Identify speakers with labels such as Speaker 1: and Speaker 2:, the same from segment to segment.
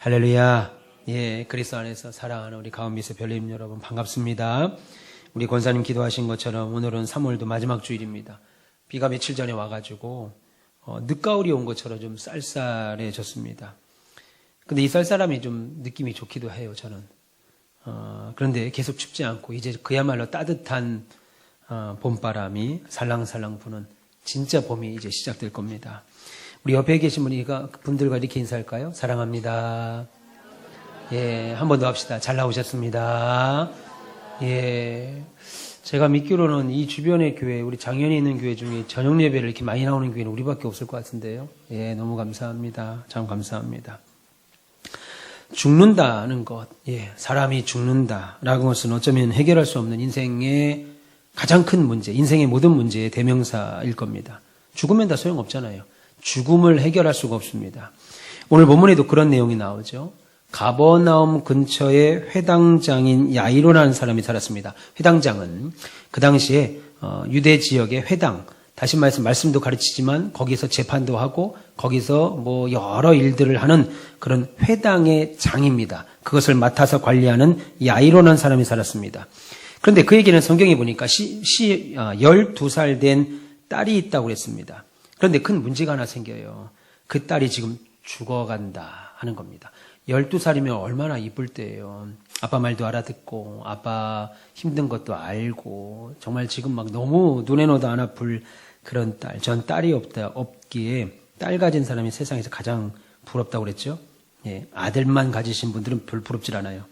Speaker 1: 할렐루야. 예, 그리스도 안에서 사랑하는 우리 가은미스 별님 여러분 반갑습니다. 우리 권사님 기도하신 것처럼 오늘은 3월도 마지막 주일입니다. 비가 며칠 전에 와가지고 늦가을이 온 것처럼 좀 쌀쌀해졌습니다. 근데 이 쌀쌀함이 좀 느낌이 좋기도 해요, 저는. 그런데 계속 춥지 않고 이제 그야말로 따뜻한 봄바람이 살랑살랑 부는 진짜 봄이 이제 시작될 겁니다. 우리 옆에 계신 분들과 이렇게 인사할까요? 사랑합니다. 예, 한 번 더 합시다. 잘 나오셨습니다. 예, 제가 믿기로는 이 주변의 교회, 우리 장현에 있는 교회 중에 저녁 예배를 이렇게 많이 나오는 교회는 우리밖에 없을 것 같은데요. 예, 너무 감사합니다. 참 감사합니다. 죽는다는 것, 예, 사람이 죽는다라는 것은 어쩌면 해결할 수 없는 인생의 가장 큰 문제, 인생의 모든 문제의 대명사일 겁니다. 죽으면 다 소용없잖아요. 죽음을 해결할 수가 없습니다. 오늘 본문에도 그런 내용이 나오죠. 가버나움 근처에 회당장인 야이로라는 사람이 살았습니다. 회당장은 그 당시에 유대 지역의 회당, 다시 말해서 말씀도 가르치지만 거기서 재판도 하고 거기서 뭐 여러 일들을 하는 그런 회당의 장입니다. 그것을 맡아서 관리하는 야이로라는 사람이 살았습니다. 그런데 그에게는 성경에 보니까 12살 된 딸이 있다고 그랬습니다. 그런데 큰 문제가 하나 생겨요. 그 딸이 지금 죽어간다 하는 겁니다. 12살이면 얼마나 이쁠 때예요. 아빠 말도 알아듣고 아빠 힘든 것도 알고 정말 지금 막 너무 눈에 넣어도 안 아플 그런 딸. 전 딸이 없기에 딸 가진 사람이 세상에서 가장 부럽다고 그랬죠. 예, 아들만 가지신 분들은 별 부럽질 않아요.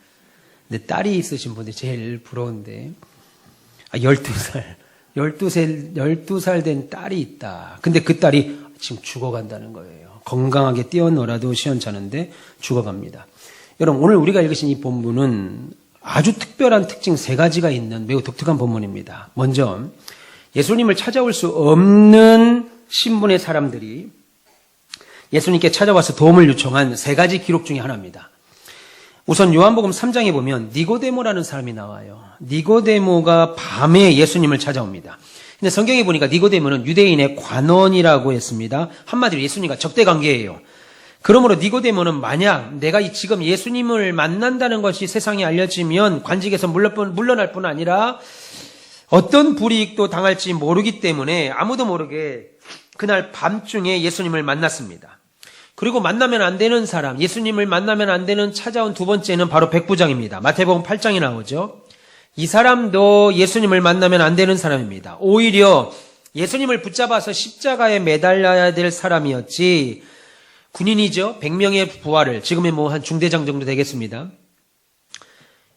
Speaker 1: 근데 딸이 있으신 분들이 제일 부러운데 12살 된 딸이 있다. 근데 그 딸이 지금 죽어간다는 거예요. 건강하게 뛰어놀아도 시원찮은데 죽어갑니다. 여러분, 오늘 우리가 읽으신 이 본문은 아주 특별한 특징 3가지가 있는 매우 독특한 본문입니다. 먼저 예수님을 찾아올 수 없는 신분의 사람들이 예수님께 찾아와서 도움을 요청한 3가지 기록 중에 하나입니다. 우선 요한복음 3장에 보면 니고데모라는 사람이 나와요. 니고데모가 밤에 예수님을 찾아옵니다. 근데 성경에 보니까 니고데모는 유대인의 관원이라고 했습니다. 한마디로 예수님과 적대관계예요. 그러므로 니고데모는 만약 내가 지금 예수님을 만난다는 것이 세상에 알려지면 관직에서 물러날 뿐 아니라 어떤 불이익도 당할지 모르기 때문에 아무도 모르게 그날 밤중에 예수님을 만났습니다. 그리고 만나면 안 되는 사람, 예수님을 만나면 안 되는 찾아온 두 번째는 바로 백부장입니다. 마태복음 8장에 나오죠. 이 사람도 예수님을 만나면 안 되는 사람입니다. 오히려 예수님을 붙잡아서 십자가에 매달려야 될 사람이었지, 군인이죠. 100명의 부하를, 지금의 뭐 한 중대장 정도 되겠습니다.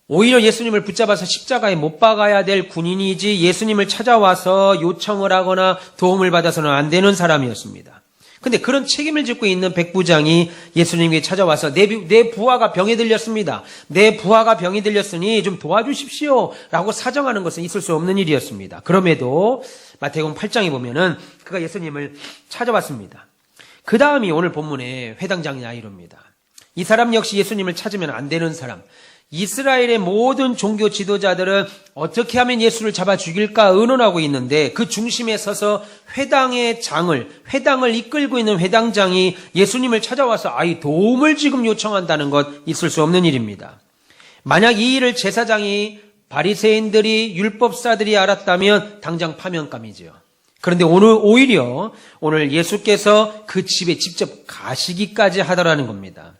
Speaker 1: 오히려 예수님을 붙잡아서 십자가에 못 박아야 될 군인이지 예수님을 찾아와서 요청을 하거나 도움을 받아서는 안 되는 사람이었습니다. 근데 그런 책임을 짓고 있는 백부장이 예수님께 찾아와서 내 부하가 병에 들렸습니다. 내 부하가 병이 들렸으니 좀 도와주십시오 라고 사정하는 것은 있을 수 없는 일이었습니다. 그럼에도 마태복음 8장에 보면은 그가 예수님을 찾아왔습니다. 그 다음이 오늘 본문의 회당장 야이로입니다. 이 사람 역시 예수님을 찾으면 안 되는 사람. 이스라엘의 모든 종교 지도자들은 어떻게 하면 예수를 잡아 죽일까 의논하고 있는데 그 중심에 서서 회당을 이끌고 있는 회당장이 예수님을 찾아와서 도움을 지금 요청한다는 것 있을 수 없는 일입니다. 만약 이 일을 제사장이 바리새인들이 율법사들이 알았다면 당장 파면감이죠. 그런데 오히려 오늘 예수께서 그 집에 직접 가시기까지 하더라는 겁니다.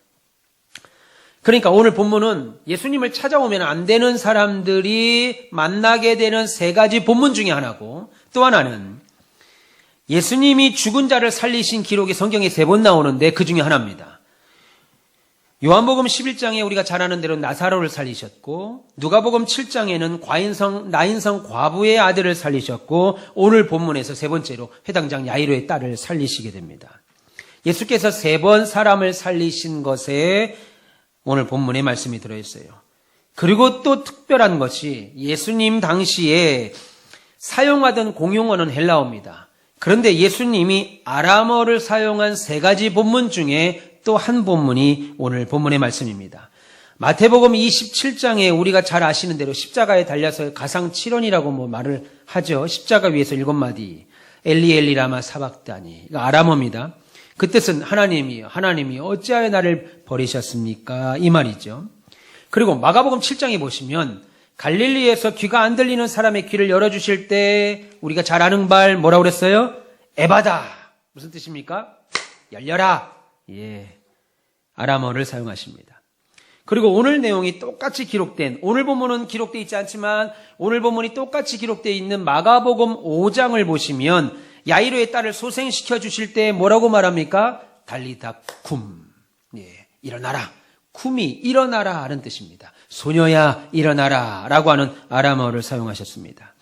Speaker 1: 그러니까 오늘 본문은 예수님을 찾아오면 안 되는 사람들이 만나게 되는 3가지 본문 중에 하나고, 또 하나는 예수님이 죽은 자를 살리신 기록이 성경에 3번 나오는데 그 중에 하나입니다. 요한복음 11장에 우리가 잘 아는 대로 나사로를 살리셨고, 누가복음 7장에는 나인성 과부의 아들을 살리셨고, 오늘 본문에서 3번째로 회당장 야이로의 딸을 살리시게 됩니다. 예수께서 3번 사람을 살리신 것에 오늘 본문에 말씀이 들어있어요. 그리고 또 특별한 것이 예수님 당시에 사용하던 공용어는 헬라어입니다. 그런데 예수님이 아람어를 사용한 3가지 본문 중에 또 한 본문이 오늘 본문의 말씀입니다. 마태복음 27장에 우리가 잘 아시는 대로 십자가에 달려서 가상칠언이라고 말을 하죠. 십자가 위에서 7마디 엘리 엘리 라마 사박다니, 이거 아람어입니다. 그 뜻은 하나님이 어찌하여 나를 버리셨습니까? 이 말이죠. 그리고 마가복음 7장에 보시면 갈릴리에서 귀가 안 들리는 사람의 귀를 열어주실 때 우리가 잘 아는 말 뭐라고 그랬어요? 에바다. 무슨 뜻입니까? 열려라. 예, 아람어를 사용하십니다. 그리고 오늘 내용이 똑같이 기록된, 오늘 본문은 기록되어 있지 않지만 오늘 본문이 똑같이 기록되어 있는 마가복음 5장을 보시면 야이로의 딸을 소생시켜 주실 때 뭐라고 말합니까? 달리다 쿰. 예, 일어나라. 쿰이 일어나라 하는 뜻입니다. 소녀야 일어나라 라고 하는 아람어를 사용하셨습니다.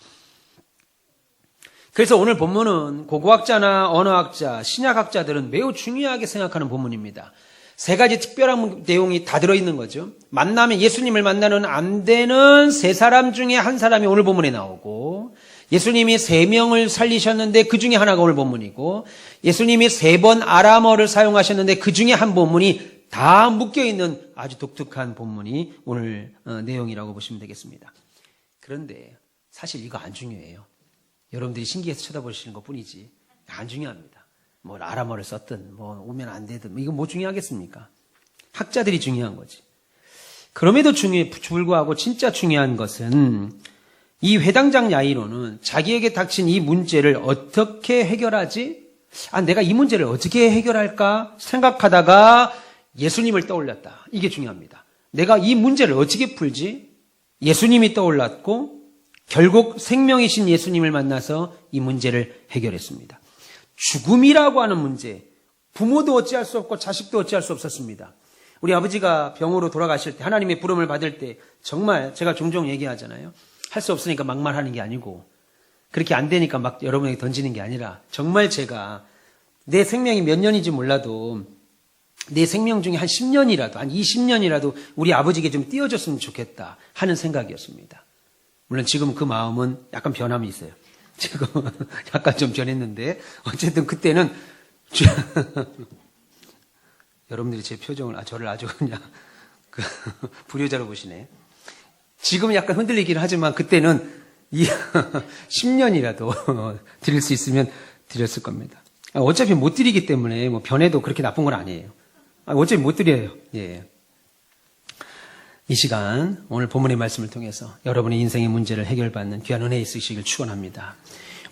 Speaker 1: 그래서 오늘 본문은 고고학자나 언어학자, 신약학자들은 매우 중요하게 생각하는 본문입니다. 세 가지 특별한 내용이 다 들어있는 거죠. 만나면 예수님을 만나는 안 되는 세 사람 중에 한 사람이 오늘 본문에 나오고, 예수님이 3명을 살리셨는데 그 중에 하나가 오늘 본문이고, 예수님이 3번 아람어를 사용하셨는데 그 중에 한 본문이 다 묶여있는 아주 독특한 본문이 오늘 내용이라고 보시면 되겠습니다. 그런데 사실 이거 안 중요해요. 여러분들이 신기해서 쳐다보시는 것 뿐이지 안 중요합니다. 뭐 아람어를 썼든 뭐 오면 안 되든 이거 뭐 중요하겠습니까? 학자들이 중요한 거지. 그럼에도 불구하고 진짜 중요한 것은 이 회당장 야이로는 자기에게 닥친 이 문제를 어떻게 해결하지? 내가 이 문제를 어떻게 해결할까 생각하다가 예수님을 떠올렸다. 이게 중요합니다. 내가 이 문제를 어떻게 풀지? 예수님이 떠올랐고 결국 생명이신 예수님을 만나서 이 문제를 해결했습니다. 죽음이라고 하는 문제, 부모도 어찌할 수 없고 자식도 어찌할 수 없었습니다. 우리 아버지가 병으로 돌아가실 때, 하나님의 부름을 받을 때 정말 제가 종종 얘기하잖아요. 할 수 없으니까 막말하는 게 아니고 그렇게 안 되니까 막 여러분에게 던지는 게 아니라 정말 제가 내 생명이 몇 년인지 몰라도 내 생명 중에 한 10년이라도 한 20년이라도 우리 아버지에게 좀 띄워줬으면 좋겠다 하는 생각이었습니다. 물론 지금 그 마음은 약간 변함이 있어요. 지금 약간 좀 변했는데 어쨌든 그때는 여러분들이 제 표정을 저를 아주 그냥 불효자로 보시네. 지금 약간 흔들리긴 하지만 그때는 10년이라도 드릴 수 있으면 드렸을 겁니다. 어차피 못 드리기 때문에 뭐 변해도 그렇게 나쁜 건 아니에요. 어차피 못 드려요. 예. 이 시간 오늘 본문의 말씀을 통해서 여러분의 인생의 문제를 해결받는 귀한 은혜 있으시길 축원합니다.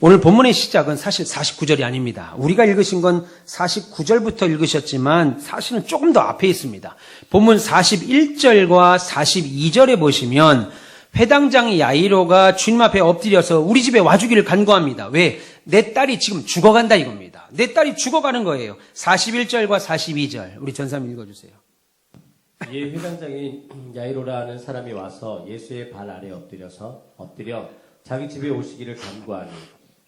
Speaker 1: 오늘 본문의 시작은 사실 49절이 아닙니다. 우리가 읽으신 건 49절부터 읽으셨지만 사실은 조금 더 앞에 있습니다. 본문 41절과 42절에 보시면 회당장 야이로가 주님 앞에 엎드려서 우리 집에 와주기를 간구합니다. 왜? 내 딸이 지금 죽어간다 이겁니다. 내 딸이 죽어가는 거예요. 41절과 42절 우리 전사님 읽어주세요.
Speaker 2: 이에 회당장인 야이로라는 사람이 와서 예수의 발 아래 엎드려 자기 집에 오시기를 간구하니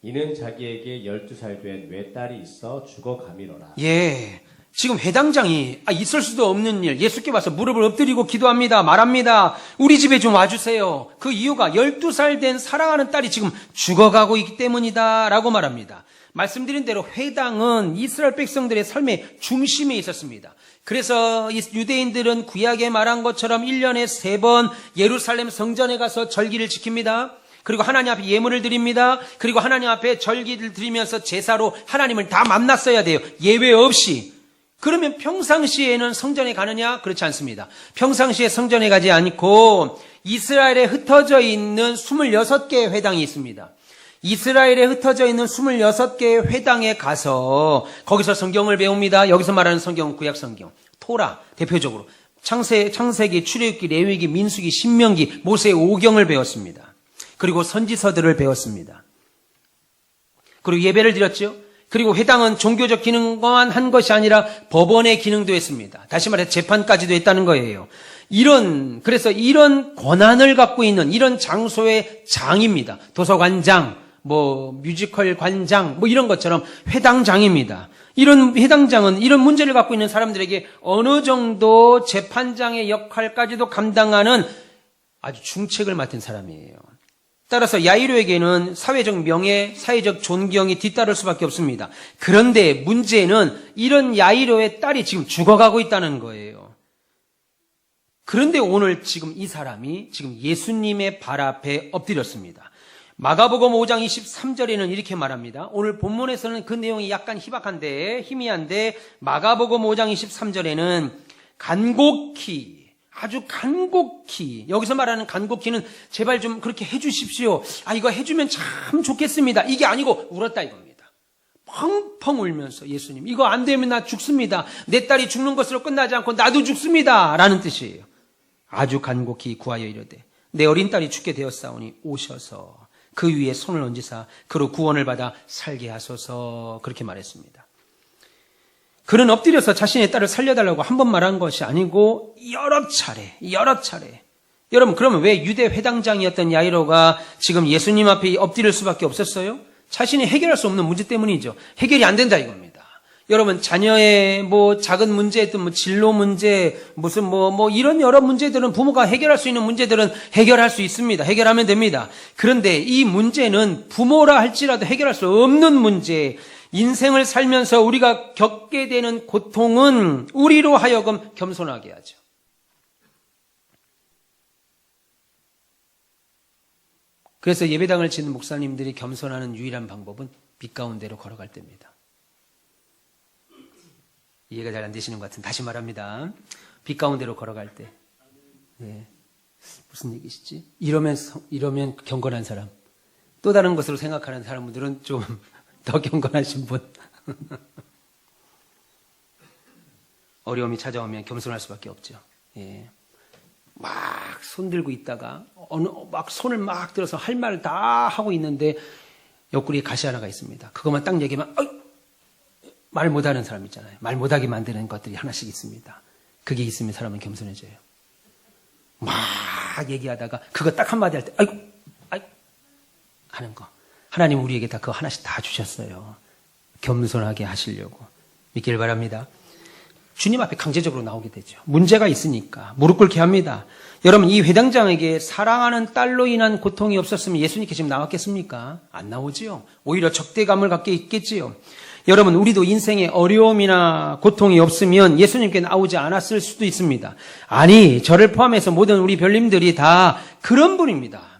Speaker 2: 이는 자기에게 12살 된 외딸이 있어 죽어가미로라.
Speaker 1: 예, 지금 회당장이 있을 수도 없는 일, 예수께 와서 무릎을 엎드리고 기도합니다. 말합니다. 우리 집에 좀 와주세요. 그 이유가 12살 된 사랑하는 딸이 지금 죽어가고 있기 때문이다 라고 말합니다. 말씀드린 대로 회당은 이스라엘 백성들의 삶의 중심에 있었습니다. 그래서 유대인들은 구약에 말한 것처럼 1년에 3번 예루살렘 성전에 가서 절기를 지킵니다. 그리고 하나님 앞에 예물을 드립니다. 그리고 하나님 앞에 절기를 드리면서 제사로 하나님을 다 만났어야 돼요. 예외 없이. 그러면 평상시에는 성전에 가느냐? 그렇지 않습니다. 평상시에 성전에 가지 않고 이스라엘에 흩어져 있는 26개의 회당이 있습니다. 이스라엘에 흩어져 있는 26개의 회당에 가서 거기서 성경을 배웁니다. 여기서 말하는 성경은 구약 성경, 토라 대표적으로 창세기, 출애굽기, 레위기, 민수기, 신명기, 모세의 5경을 배웠습니다. 그리고 선지서들을 배웠습니다. 그리고 예배를 드렸죠. 그리고 회당은 종교적 기능만 한 것이 아니라 법원의 기능도 했습니다. 다시 말해 재판까지도 했다는 거예요. 그래서 이런 권한을 갖고 있는 이런 장소의 장입니다. 도서관장, 뮤지컬 관장, 이런 것처럼 회당장입니다. 이런 회당장은 이런 문제를 갖고 있는 사람들에게 어느 정도 재판장의 역할까지도 감당하는 아주 중책을 맡은 사람이에요. 따라서 야이로에게는 사회적 명예, 사회적 존경이 뒤따를 수밖에 없습니다. 그런데 문제는 이런 야이로의 딸이 지금 죽어가고 있다는 거예요. 그런데 오늘 지금 이 사람이 지금 예수님의 발 앞에 엎드렸습니다. 마가복음 5장 23절에는 이렇게 말합니다. 오늘 본문에서는 그 내용이 약간 희미한데 마가복음 5장 23절에는 간곡히, 아주 간곡히, 여기서 말하는 간곡히는 제발 좀 그렇게 해주십시오. 이거 해주면 참 좋겠습니다. 이게 아니고 울었다 이겁니다. 펑펑 울면서 예수님, 이거 안 되면 나 죽습니다. 내 딸이 죽는 것으로 끝나지 않고 나도 죽습니다. 라는 뜻이에요. 아주 간곡히 구하여 이르되 내 어린 딸이 죽게 되었사오니 오셔서 그 위에 손을 얹으사 그로 구원을 받아 살게 하소서, 그렇게 말했습니다. 그는 엎드려서 자신의 딸을 살려달라고 한 번 말한 것이 아니고 여러 차례. 여러분, 그러면 왜 유대 회당장이었던 야이로가 지금 예수님 앞에 엎드릴 수밖에 없었어요? 자신이 해결할 수 없는 문제 때문이죠. 해결이 안 된다 이겁니다. 여러분, 자녀의 작은 문제든 진로 문제, 무슨 이런 여러 문제들은 부모가 해결할 수 있는 문제들은 해결할 수 있습니다. 해결하면 됩니다. 그런데 이 문제는 부모라 할지라도 해결할 수 없는 문제, 인생을 살면서 우리가 겪게 되는 고통은 우리로 하여금 겸손하게 하죠. 그래서 예배당을 짓는 목사님들이 겸손하는 유일한 방법은 빛 가운데로 걸어갈 때입니다. 이해가 잘 안 되시는 것 같은, 다시 말합니다. 빛 가운데로 걸어갈 때. 네. 무슨 얘기시지? 이러면 경건한 사람. 또 다른 것으로 생각하는 사람들은 좀 더 경건하신 분. 어려움이 찾아오면 겸손할 수밖에 없죠. 예. 막 손들고 있다가 막 손을 막 들어서 할 말을 다 하고 있는데 옆구리에 가시 하나가 있습니다. 그것만 딱 얘기하면 말 못하는 사람 있잖아요. 말 못하게 만드는 것들이 하나씩 있습니다. 그게 있으면 사람은 겸손해져요. 막 얘기하다가 그거 딱 한마디 할 때 아이고 하는 거. 하나님 우리에게 다 그거 하나씩 다 주셨어요. 겸손하게 하시려고 믿기를 바랍니다. 주님 앞에 강제적으로 나오게 되죠. 문제가 있으니까 무릎 꿇게 합니다. 여러분, 이 회당장에게 사랑하는 딸로 인한 고통이 없었으면 예수님께 지금 나왔겠습니까? 안 나오지요. 오히려 적대감을 갖게 있겠지요. 여러분, 우리도 인생에 어려움이나 고통이 없으면 예수님께 나오지 않았을 수도 있습니다. 아니, 저를 포함해서 모든 우리 별님들이 다 그런 분입니다.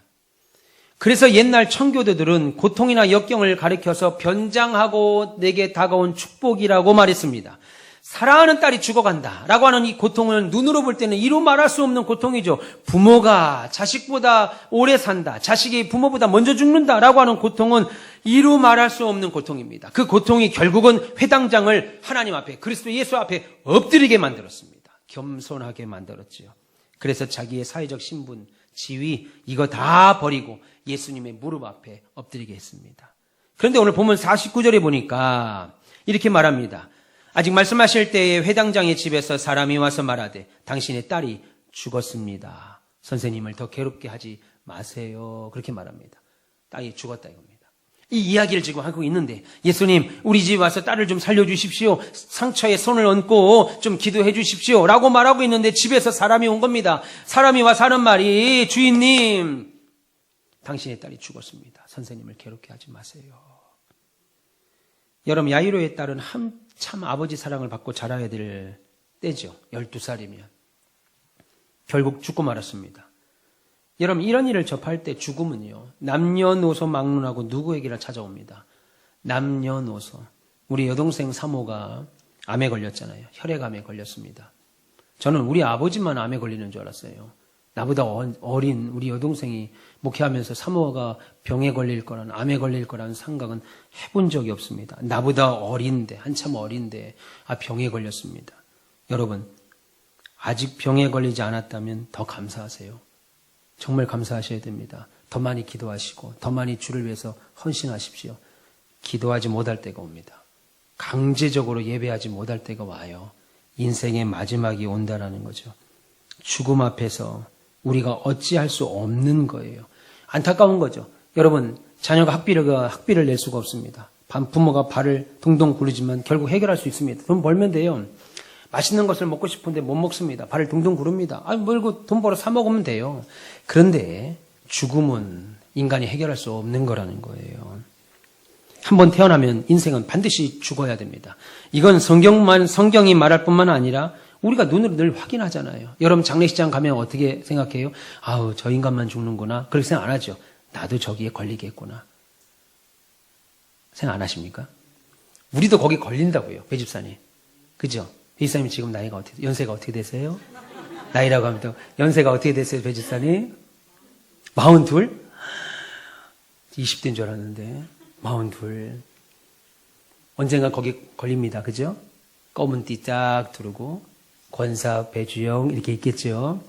Speaker 1: 그래서 옛날 청교도들은 고통이나 역경을 가리켜서 변장하고 내게 다가온 축복이라고 말했습니다. 사랑하는 딸이 죽어간다 라고 하는 이 고통은 눈으로 볼 때는 이루 말할 수 없는 고통이죠. 부모가 자식보다 오래 산다, 자식이 부모보다 먼저 죽는다 라고 하는 고통은 이루 말할 수 없는 고통입니다. 그 고통이 결국은 회당장을 하나님 앞에, 그리스도 예수 앞에 엎드리게 만들었습니다. 겸손하게 만들었지요. 그래서 자기의 사회적 신분, 지위 이거 다 버리고 예수님의 무릎 앞에 엎드리게 했습니다. 그런데 오늘 보면 49절에 보니까 이렇게 말합니다. 아직 말씀하실 때에 회당장의 집에서 사람이 와서 말하되 당신의 딸이 죽었습니다. 선생님을 더 괴롭게 하지 마세요. 그렇게 말합니다. 딸이 죽었다 이겁니다. 이 이야기를 지금 하고 있는데 예수님 우리 집 와서 딸을 좀 살려주십시오. 상처에 손을 얹고 좀 기도해 주십시오 라고 말하고 있는데 집에서 사람이 온 겁니다. 사람이 와서 하는 말이 주인님 당신의 딸이 죽었습니다. 선생님을 괴롭게 하지 마세요. 여러분, 야이로의 딸은 한참 아버지 사랑을 받고 자라야 될 때죠. 12살이면. 결국 죽고 말았습니다. 여러분, 이런 일을 접할 때 죽음은요, 남녀노소 막론하고 누구에게나 찾아옵니다. 남녀노소. 우리 여동생 사모가 암에 걸렸잖아요. 혈액암에 걸렸습니다. 저는 우리 아버지만 암에 걸리는 줄 알았어요. 나보다 어린 우리 여동생이 목회하면서 사모가 병에 걸릴 거란, 암에 걸릴 거라는 생각은 해본 적이 없습니다. 나보다 어린데, 한참 어린데, 병에 걸렸습니다. 여러분, 아직 병에 걸리지 않았다면 더 감사하세요. 정말 감사하셔야 됩니다. 더 많이 기도하시고, 더 많이 주를 위해서 헌신하십시오. 기도하지 못할 때가 옵니다. 강제적으로 예배하지 못할 때가 와요. 인생의 마지막이 온다라는 거죠. 죽음 앞에서 우리가 어찌할 수 없는 거예요. 안타까운 거죠. 여러분, 자녀가 학비를 낼 수가 없습니다. 부모가 발을 동동 구르지만 결국 해결할 수 있습니다. 돈 벌면 돼요. 맛있는 것을 먹고 싶은데 못 먹습니다. 발을 동동 구릅니다. 멀고 돈 벌어 사 먹으면 돼요. 그런데 죽음은 인간이 해결할 수 없는 거라는 거예요. 한번 태어나면 인생은 반드시 죽어야 됩니다. 이건 성경이 말할 뿐만 아니라 우리가 눈으로 늘 확인하잖아요. 여러분 장례식장 가면 어떻게 생각해요? 저 인간만 죽는구나. 그렇게 생각 안 하죠. 나도 저기에 걸리겠구나. 생각 안 하십니까? 우리도 거기 걸린다고요, 배집사님. 그죠? 배집사님 지금 연세가 어떻게 되세요? 나이라고 하면 또, 연세가 어떻게 되세요, 배집사님? 42? 20대인 줄 알았는데, 42. 언젠가 거기 걸립니다, 그죠? 검은 띠 쫙 두르고, 권사, 배주영, 이렇게 있겠죠?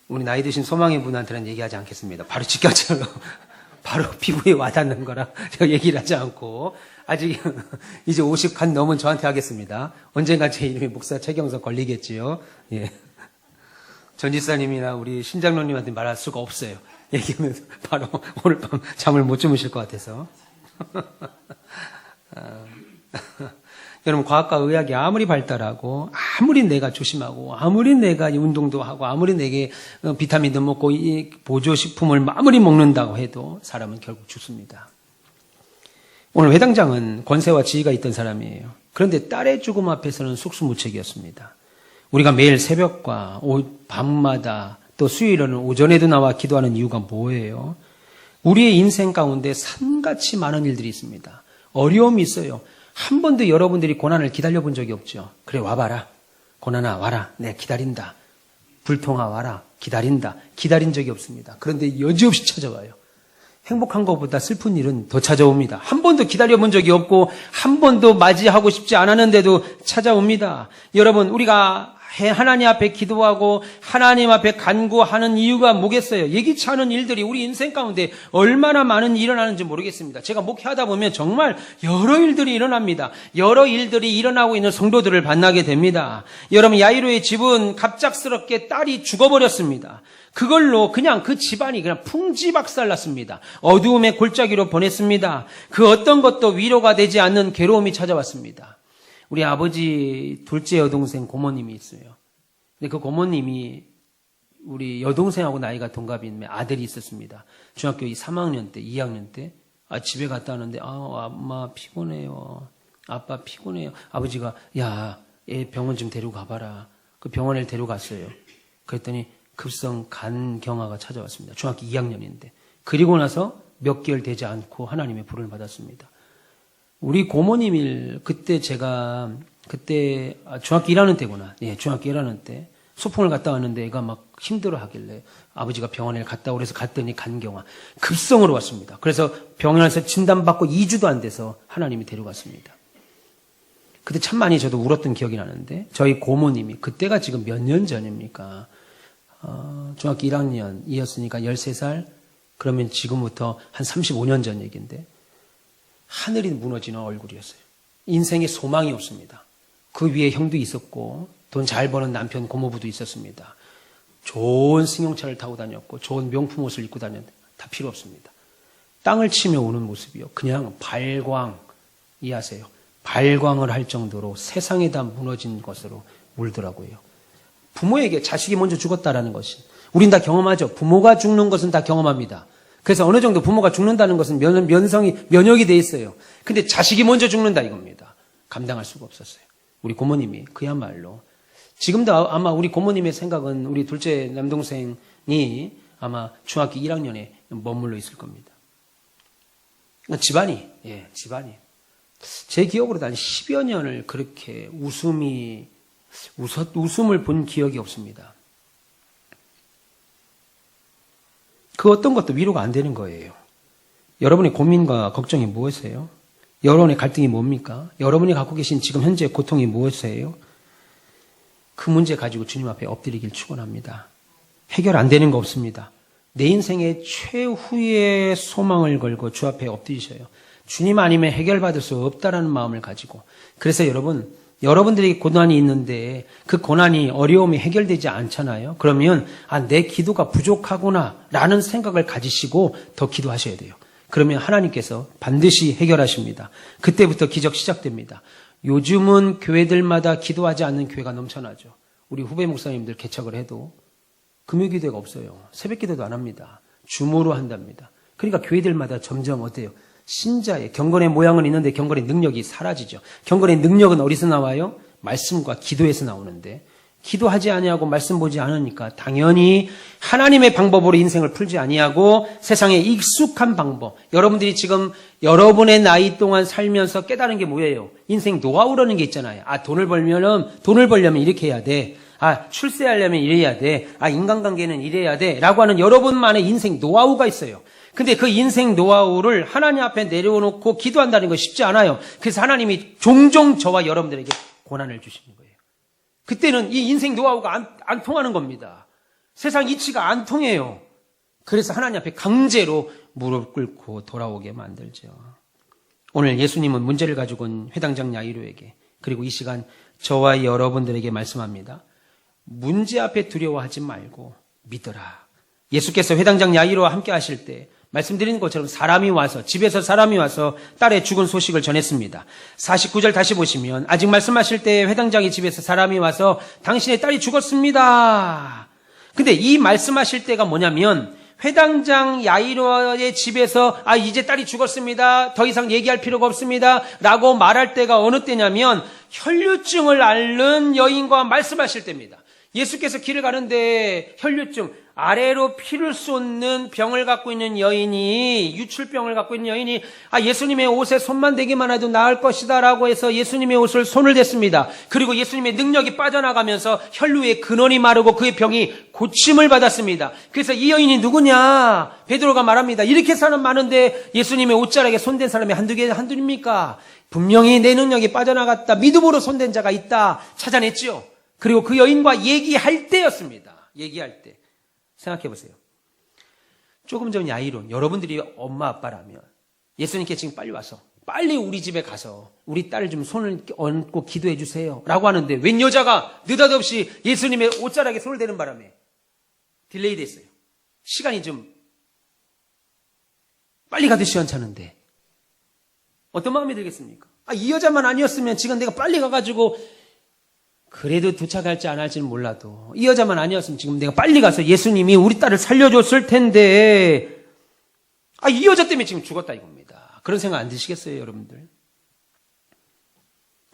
Speaker 1: 우리 나이 드신 소망의 분한테는 얘기하지 않겠습니다. 바로 직격적으로, 바로 피부에 와닿는 거라 제가 얘기를 하지 않고, 아직 이제 50 간 넘은 저한테 하겠습니다. 언젠가 제 이름이 목사 최경석 걸리겠지요. 예. 전 지사님이나 우리 신장로님한테 말할 수가 없어요. 얘기하면 바로 오늘 밤 잠을 못 주무실 것 같아서. 여러분, 과학과 의학이 아무리 발달하고, 아무리 내가 조심하고, 아무리 내가 운동도 하고, 아무리 내게 비타민도 먹고, 이 보조식품을 아무리 먹는다고 해도 사람은 결국 죽습니다. 오늘 회당장은 권세와 지위가 있던 사람이에요. 그런데 딸의 죽음 앞에서는 속수무책이었습니다. 우리가 매일 새벽과 밤마다 또 수요일에는 오전에도 나와 기도하는 이유가 뭐예요? 우리의 인생 가운데 산같이 많은 일들이 있습니다. 어려움이 있어요. 한 번도 여러분들이 고난을 기다려본 적이 없죠. 그래, 와봐라. 고난아, 와라. 내가 기다린다. 불통아, 와라. 기다린다. 기다린 적이 없습니다. 그런데 여지없이 찾아와요. 행복한 것보다 슬픈 일은 더 찾아옵니다. 한 번도 기다려본 적이 없고 한 번도 맞이하고 싶지 않았는데도 찾아옵니다. 여러분, 우리가 하나님 앞에 기도하고 하나님 앞에 간구하는 이유가 뭐겠어요? 예기치 않은 일들이 우리 인생 가운데 얼마나 많은 일이 일어나는지 모르겠습니다. 제가 목회하다 보면 정말 여러 일들이 일어납니다. 여러 일들이 일어나고 있는 성도들을 만나게 됩니다. 여러분, 야이로의 집은 갑작스럽게 딸이 죽어버렸습니다. 그걸로 그냥 그 집안이 그냥 풍지박살났습니다. 어두움의 골짜기로 보냈습니다. 그 어떤 것도 위로가 되지 않는 괴로움이 찾아왔습니다. 우리 아버지 둘째 여동생 고모님이 있어요. 근데 그 고모님이 우리 여동생하고 나이가 동갑인 아들이 있었습니다. 중학교 3학년 때, 2학년 때 집에 갔다 왔는데 엄마 피곤해요. 아빠 피곤해요. 아버지가 야, 얘 병원 좀 데리고 가봐라. 그 병원을 데려갔어요. 그랬더니 급성 간경화가 찾아왔습니다. 중학교 2학년인데. 그리고 나서 몇 개월 되지 않고 하나님의 불을 받았습니다. 우리 고모님이 그때 제가 중학교 1학년 때구나. 예, 중학교 1학년 때 소풍을 갔다 왔는데 애가 막 힘들어 하길래 아버지가 병원에 갔다 오래서 갔더니 간경화 급성으로 왔습니다. 그래서 병원에서 진단받고 2주도 안 돼서 하나님이 데려갔습니다. 그때 참 많이 저도 울었던 기억이 나는데 저희 고모님이 그때가 지금 몇 년 전입니까? 중학교 1학년이었으니까 13살? 그러면 지금부터 한 35년 전 얘기인데 하늘이 무너지는 얼굴이었어요. 인생에 소망이 없습니다. 그 위에 형도 있었고 돈 잘 버는 남편 고모부도 있었습니다. 좋은 승용차를 타고 다녔고 좋은 명품 옷을 입고 다녔는데 다 필요 없습니다. 땅을 치며 우는 모습이요. 그냥 발광, 이해하세요. 발광을 할 정도로 세상에 다 무너진 것으로 울더라고요. 부모에게 자식이 먼저 죽었다라는 것이 우린 다 경험하죠. 부모가 죽는 것은 다 경험합니다. 그래서 어느 정도 부모가 죽는다는 것은 면역이 돼 있어요. 근데 자식이 먼저 죽는다 이겁니다. 감당할 수가 없었어요. 우리 고모님이 그야말로 지금도 아마 우리 고모님의 생각은 우리 둘째 남동생이 아마 중학교 1학년에 머물러 있을 겁니다. 집안이 제 기억으로도 한 10여 년을 그렇게 웃음을 본 기억이 없습니다. 그 어떤 것도 위로가 안 되는 거예요. 여러분의 고민과 걱정이 무엇이에요? 여러분의 갈등이 뭡니까? 여러분이 갖고 계신 지금 현재 고통이 무엇이에요? 그 문제 가지고 주님 앞에 엎드리길 축원합니다. 해결 안 되는 거 없습니다. 내 인생의 최후의 소망을 걸고 주 앞에 엎드리셔요. 주님 아니면 해결받을 수 없다라는 마음을 가지고. 그래서 여러분들이 고난이 있는데 그 고난이 어려움이 해결되지 않잖아요. 그러면 내 기도가 부족하구나 라는 생각을 가지시고 더 기도하셔야 돼요. 그러면 하나님께서 반드시 해결하십니다. 그때부터 기적 시작됩니다. 요즘은 교회들마다 기도하지 않는 교회가 넘쳐나죠. 우리 후배 목사님들 개척을 해도 금요기도가 없어요. 새벽기도도 안 합니다. 주무로 한답니다. 그러니까 교회들마다 점점 어때요? 신자의 경건의 모양은 있는데 경건의 능력이 사라지죠. 경건의 능력은 어디서 나와요? 말씀과 기도에서 나오는데 기도하지 아니하고 말씀 보지 않으니까 당연히 하나님의 방법으로 인생을 풀지 아니하고 세상에 익숙한 방법. 여러분들이 지금 여러분의 나이 동안 살면서 깨달은 게 뭐예요? 인생 노하우라는 게 있잖아요. 돈을 벌려면 이렇게 해야 돼. 출세하려면 이래야 돼. 인간관계는 이래야 돼. 라고 하는 여러분만의 인생 노하우가 있어요. 근데 그 인생 노하우를 하나님 앞에 내려놓고 기도한다는 거 쉽지 않아요. 그래서 하나님이 종종 저와 여러분들에게 고난을 주시는 거예요. 그때는 이 인생 노하우가 안 통하는 겁니다. 세상 이치가 안 통해요. 그래서 하나님 앞에 강제로 무릎 꿇고 돌아오게 만들죠. 오늘 예수님은 문제를 가지고 온 회당장 야이로에게 그리고 이 시간 저와 여러분들에게 말씀합니다. 문제 앞에 두려워하지 말고 믿어라. 예수께서 회당장 야이로와 함께 하실 때 말씀드린 것처럼 집에서 사람이 와서 딸의 죽은 소식을 전했습니다. 49절 다시 보시면 아직 말씀하실 때 회당장의 집에서 사람이 와서 당신의 딸이 죽었습니다. 근데 이 말씀하실 때가 뭐냐면 회당장 야이로의 집에서 이제 딸이 죽었습니다. 더 이상 얘기할 필요가 없습니다. 라고 말할 때가 어느 때냐면 혈류증을 앓는 여인과 말씀하실 때입니다. 예수께서 길을 가는데 혈류증, 아래로 피를 쏟는 병을 갖고 있는 여인이, 유출병을 갖고 있는 여인이 예수님의 옷에 손만 대기만 해도 나을 것이다 라고 해서 예수님의 옷을 손을 댔습니다. 그리고 예수님의 능력이 빠져나가면서 혈류의 근원이 마르고 그의 병이 고침을 받았습니다. 그래서 이 여인이 누구냐? 베드로가 말합니다. 이렇게 사람 많은데 예수님의 옷자락에 손댄 사람이 한둘입니까? 분명히 내 능력이 빠져나갔다. 믿음으로 손댄 자가 있다. 찾아냈죠. 그리고 그 여인과 얘기할 때였습니다. 얘기할 때. 생각해 보세요. 조금 전 야이론, 여러분들이 엄마 아빠라면 예수님께 지금 빨리 와서 빨리 우리 집에 가서 우리 딸 좀 손을 얹고 기도해 주세요 라고 하는데 웬 여자가 느닷없이 예수님의 옷자락에 손을 대는 바람에 딜레이 됐어요. 시간이 좀 빨리 가도 시원찮은데 어떤 마음이 들겠습니까? 이 여자만 아니었으면 지금 내가 빨리 가가지고 그래도 도착할지 안 할지는 몰라도 이 여자만 아니었으면 지금 내가 빨리 가서 예수님이 우리 딸을 살려줬을 텐데 이 여자 때문에 지금 죽었다 이겁니다. 그런 생각 안 드시겠어요, 여러분들?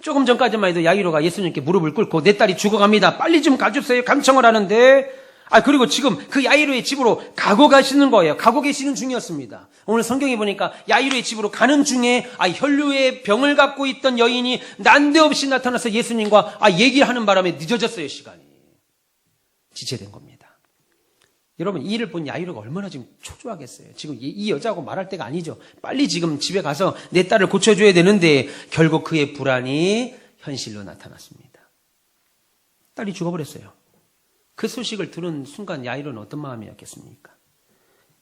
Speaker 1: 조금 전까지만 해도 야이로가 예수님께 무릎을 꿇고 내 딸이 죽어갑니다. 빨리 좀 가주세요. 간청을 하는데 그리고 지금 그 야이로의 집으로 가고 가시는 거예요. 가고 계시는 중이었습니다. 오늘 성경에 보니까 야이로의 집으로 가는 중에 혈류의 병을 갖고 있던 여인이 난데없이 나타나서 예수님과 얘기를 하는 바람에 늦어졌어요, 시간이. 지체된 겁니다. 여러분, 이 일을 본 야이로가 얼마나 지금 초조하겠어요. 지금 이 여자하고 말할 때가 아니죠. 빨리 지금 집에 가서 내 딸을 고쳐줘야 되는데 결국 그의 불안이 현실로 나타났습니다. 딸이 죽어버렸어요. 그 소식을 들은 순간 야이로는 어떤 마음이었겠습니까?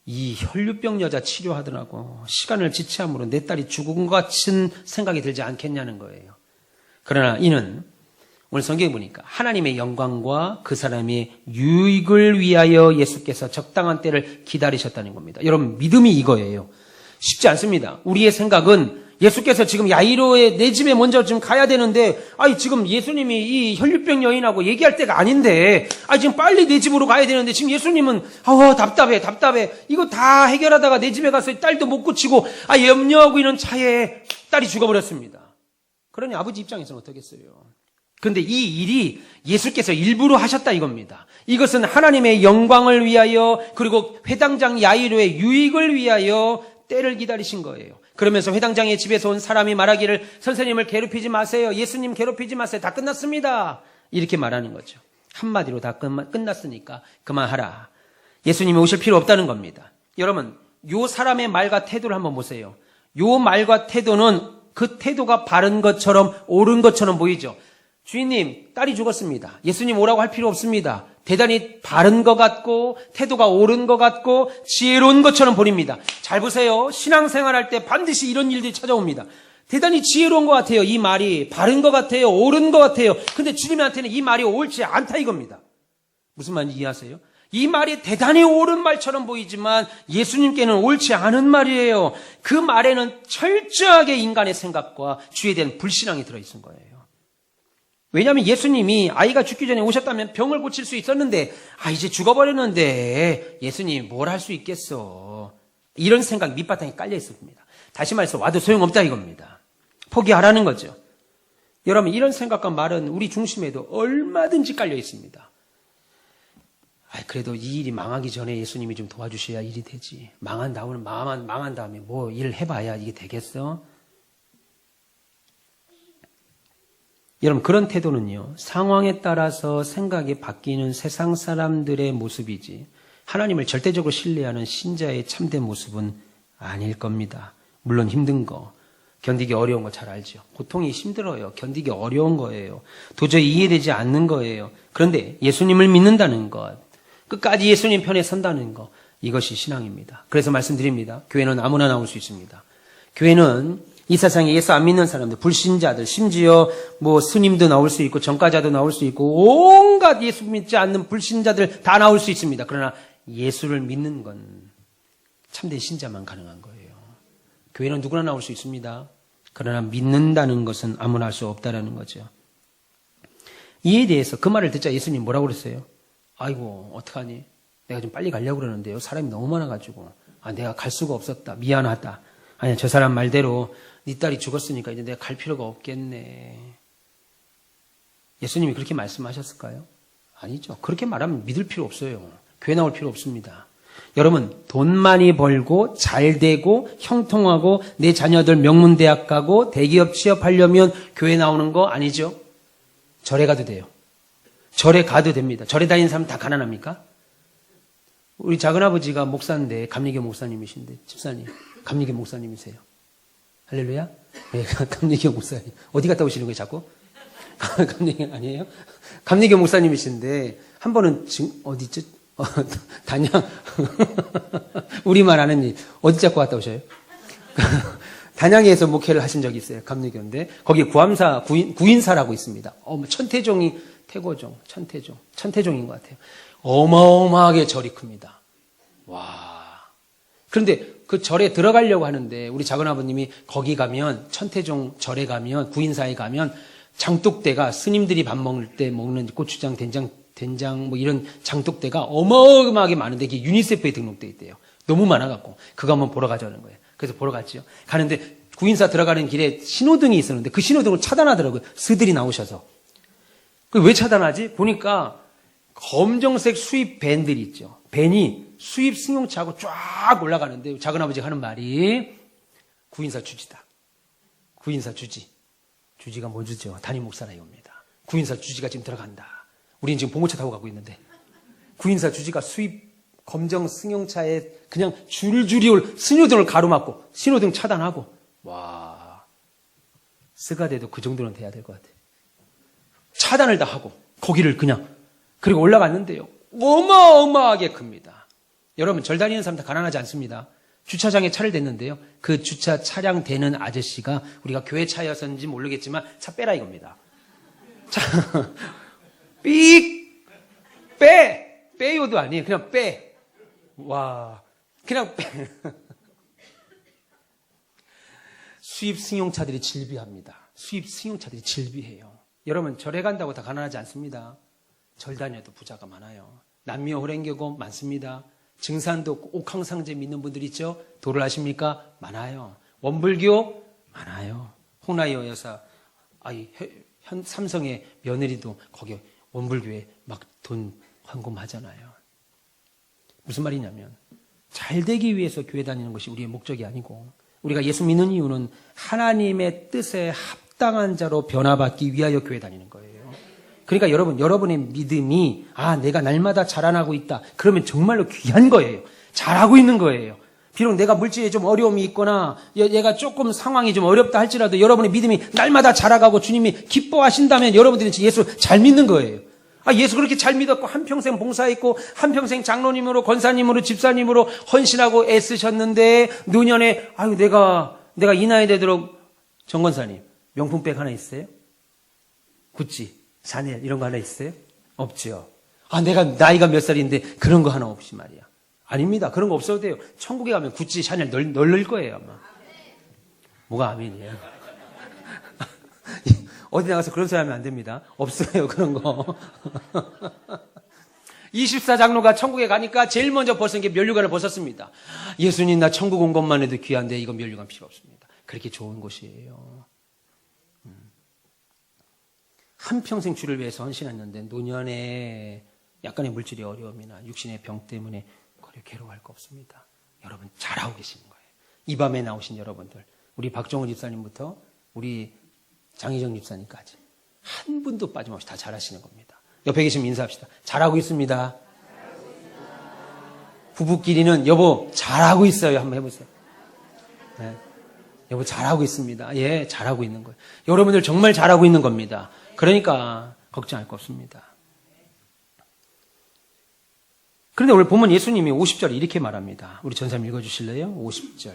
Speaker 1: 이 혈류병 여자 치료하더라고 시간을 지체함으로 내 딸이 죽은 것 같은 생각이 들지 않겠냐는 거예요. 그러나 이는 오늘 성경에 보니까 하나님의 영광과 그 사람의 유익을 위하여 예수께서 적당한 때를 기다리셨다는 겁니다. 여러분, 믿음이 이거예요. 쉽지 않습니다. 우리의 생각은 예수께서 지금 야이로의 내 집에 먼저 좀 가야 되는데 지금 예수님이 이 혈류병 여인하고 얘기할 때가 아닌데 지금 빨리 내 집으로 가야 되는데 지금 예수님은 답답해 이거 다 해결하다가 내 집에 가서 딸도 못 고치고 염려하고 있는 차에 딸이 죽어버렸습니다. 그러니 아버지 입장에서는 어떻겠어요? 그런데 이 일이 예수께서 일부러 하셨다 이겁니다. 이것은 하나님의 영광을 위하여 그리고 회당장 야이로의 유익을 위하여 때를 기다리신 거예요. 그러면서 회당장의 집에서 온 사람이 말하기를 선생님을 괴롭히지 마세요. 예수님 괴롭히지 마세요. 다 끝났습니다. 이렇게 말하는 거죠. 한마디로 다 끝났으니까 그만하라. 예수님이 오실 필요 없다는 겁니다. 여러분, 요 사람의 말과 태도를 한번 보세요. 요 말과 태도는 그 태도가 바른 것처럼 옳은 것처럼 보이죠. 주인님, 딸이 죽었습니다. 예수님 오라고 할 필요 없습니다. 대단히 바른 것 같고 태도가 옳은 것 같고 지혜로운 것처럼 보입니다. 잘 보세요. 신앙생활할 때 반드시 이런 일들이 찾아옵니다. 대단히 지혜로운 것 같아요. 이 말이 바른 것 같아요. 옳은 것 같아요. 근데 주님한테는 이 말이 옳지 않다 이겁니다. 무슨 말인지 이해하세요? 이 말이 대단히 옳은 말처럼 보이지만 예수님께는 옳지 않은 말이에요. 그 말에는 철저하게 인간의 생각과 주에 대한 불신앙이 들어있는 거예요. 왜냐하면 예수님이 아이가 죽기 전에 오셨다면 병을 고칠 수 있었는데 이제 죽어버렸는데 예수님이 뭘 할 수 있겠어. 이런 생각 밑바탕에 깔려 있습니다. 다시 말해서 와도 소용없다 이겁니다. 포기하라는 거죠. 여러분, 이런 생각과 말은 우리 중심에도 얼마든지 깔려 있습니다. 그래도 이 일이 망하기 전에 예수님이 좀 도와주셔야 일이 되지. 망한 다음에 뭐 일을 해봐야 이게 되겠어? 여러분, 그런 태도는요, 상황에 따라서 생각이 바뀌는 세상 사람들의 모습이지, 하나님을 절대적으로 신뢰하는 신자의 참된 모습은 아닐 겁니다. 물론 힘든 거, 견디기 어려운 거 잘 알죠. 고통이 힘들어요. 견디기 어려운 거예요. 도저히 이해되지 않는 거예요. 그런데 예수님을 믿는다는 것, 끝까지 예수님 편에 선다는 것, 이것이 신앙입니다. 그래서 말씀드립니다. 교회는 아무나 나올 수 있습니다. 교회는 이 세상에 예수 안 믿는 사람들, 불신자들, 심지어 뭐 스님도 나올 수 있고 전과자도 나올 수 있고 온갖 예수 믿지 않는 불신자들 다 나올 수 있습니다. 그러나 예수를 믿는 건 참된 신자만 가능한 거예요. 교회는 누구나 나올 수 있습니다. 그러나 믿는다는 것은 아무나 할 수 없다라는 거죠. 이에 대해서 그 말을 듣자 예수님 뭐라고 그랬어요? 아이고 어떡하니? 내가 좀 빨리 가려고 그러는데요. 사람이 너무 많아가지고 내가 갈 수가 없었다. 미안하다. 아니야, 저 사람 말대로 네 딸이 죽었으니까 이제 내가 갈 필요가 없겠네. 예수님이 그렇게 말씀하셨을까요? 아니죠. 그렇게 말하면 믿을 필요 없어요. 교회 나올 필요 없습니다. 여러분, 돈 많이 벌고 잘 되고 형통하고 내 자녀들 명문대학 가고 대기업 취업하려면 교회 나오는 거 아니죠? 절에 가도 돼요. 절에 가도 됩니다. 절에 다니는 사람 다 가난합니까? 우리 작은아버지가 목사인데, 감리교 목사님이신데, 집사님, 감리교 목사님이세요. 할렐루야? 네, 감리교 목사님. 어디 갔다 오시는 거예요, 자꾸? 감리교 아니에요? 감리교 목사님이신데, 한 번은 어디죠? 단양. 우리말 아는 일. 어디 자꾸 갔다 오셔요? 단양에서 목회를 하신 적이 있어요. 감리교인데. 거기 구암사, 구인사라고 있습니다. 천태종이, 태고종, 천태종인 것 같아요. 어마어마하게 절이 큽니다. 와. 그런데 그 절에 들어가려고 하는데 우리 작은아버님이 거기 가면 천태종 절에 가면 구인사에 가면 장독대가 스님들이 밥 먹을 때 먹는 고추장, 된장 뭐 이런 장독대가 어마어마하게 많은데 이게 유니세프에 등록돼 있대요. 너무 많아갖고 그거 한번 보러 가자는 거예요. 그래서 보러 갔죠. 가는데 구인사 들어가는 길에 신호등이 있었는데 그 신호등을 차단하더라고요. 스들이 나오셔서. 왜 차단하지? 보니까 검정색 수입 밴들이 있죠. 밴이 수입 승용차하고 쫙 올라가는데 작은아버지가 하는 말이 구인사 주지다. 구인사 주지. 주지가 뭐 주죠? 담임 목사라 이겁니다. 구인사 주지가 지금 들어간다. 우리는 지금 봉고차 타고 가고 있는데 구인사 주지가 수입 검정 승용차에 그냥 줄줄이 올 신호등을 가로막고 신호등 차단하고 와 스가대도 그 정도는 돼야 될 것 같아요. 차단을 다 하고 거기를 그냥 그리고 올라갔는데요. 어마어마하게 큽니다. 여러분 절 다니는 사람 다 가난하지 않습니다. 주차장에 차를 댔는데요. 그 주차 차량 대는 아저씨가 우리가 교회 차였는지 모르겠지만 차 빼라 이겁니다. 차 삑! 빼요도 아니에요. 그냥 빼. 와, 그냥 빼. 수입 승용차들이 질비합니다. 수입 승용차들이 질비해요. 여러분, 절에 간다고 다 가난하지 않습니다. 절 다녀도 부자가 많아요. 남미호 호랭교고 많습니다. 증산도 옥황상제 믿는 분들 있죠? 도를 아십니까? 많아요. 원불교? 많아요. 홍라이어 여사, 삼성의 며느리도 거기 원불교에 막 돈 헌금하잖아요. 무슨 말이냐면 잘 되기 위해서 교회 다니는 것이 우리의 목적이 아니고 우리가 예수 믿는 이유는 하나님의 뜻에 합당한 자로 변화받기 위하여 교회 다니는 거예요. 그러니까 여러분의 믿음이 내가 날마다 자라나고 있다. 그러면 정말로 귀한 거예요. 잘하고 있는 거예요. 비록 내가 물질에 좀 어려움이 있거나 얘가 조금 상황이 좀 어렵다 할지라도 여러분의 믿음이 날마다 자라가고 주님이 기뻐하신다면 여러분들은 예수 잘 믿는 거예요. 예수 그렇게 잘 믿었고 한평생 봉사했고 한평생 장로님으로 권사님으로 집사님으로 헌신하고 애쓰셨는데 노년에 내가 이 나이 되도록 정 권사님 명품백 하나 있어요? 구찌, 샤넬 이런 거 하나 있어요? 없죠. 내가 나이가 몇 살인데 그런 거 하나 없이 말이야. 아닙니다. 그런 거 없어도 돼요. 천국에 가면 구찌, 샤넬 널릴 거예요 아마. 뭐가 아멘이에요? 어디 나가서 그런 소리 하면 안 됩니다. 없어요, 그런 거. 24장로가 천국에 가니까 제일 먼저 벗은 게 면류관을 벗었습니다. 예수님, 나 천국 온 것만 해도 귀한데 이건 면류관 필요 없습니다. 그렇게 좋은 곳이에요. 한평생 주를 위해서 헌신했는데 노년에 약간의 물질의 어려움이나 육신의 병 때문에 그래 괴로워할 거 없습니다. 여러분 잘하고 계시는 거예요. 이 밤에 나오신 여러분들, 우리 박정우 집사님부터 우리 장희정 집사님까지 한 분도 빠짐없이 다 잘하시는 겁니다. 옆에 계시면 인사합시다. 잘하고 있습니다. 부부끼리는 여보 잘하고 있어요. 한번 해보세요. 네. 여보 잘하고 있습니다. 예, 잘하고 있는 거예요. 여러분들 정말 잘하고 있는 겁니다. 그러니까 걱정할 거 없습니다. 그런데 오늘 보면 예수님이 50절에 이렇게 말합니다. 우리 전사님 읽어주실래요? 50절.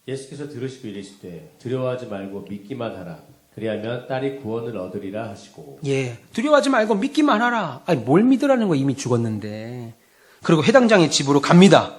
Speaker 2: 예수께서 들으시고 이르시되 두려워하지 말고 믿기만 하라. 그리하면 딸이 구원을 얻으리라 하시고.
Speaker 1: 예, 두려워하지 말고 믿기만 하라. 아니 뭘 믿으라는 거 이미 죽었는데. 그리고 회당장의 집으로 갑니다.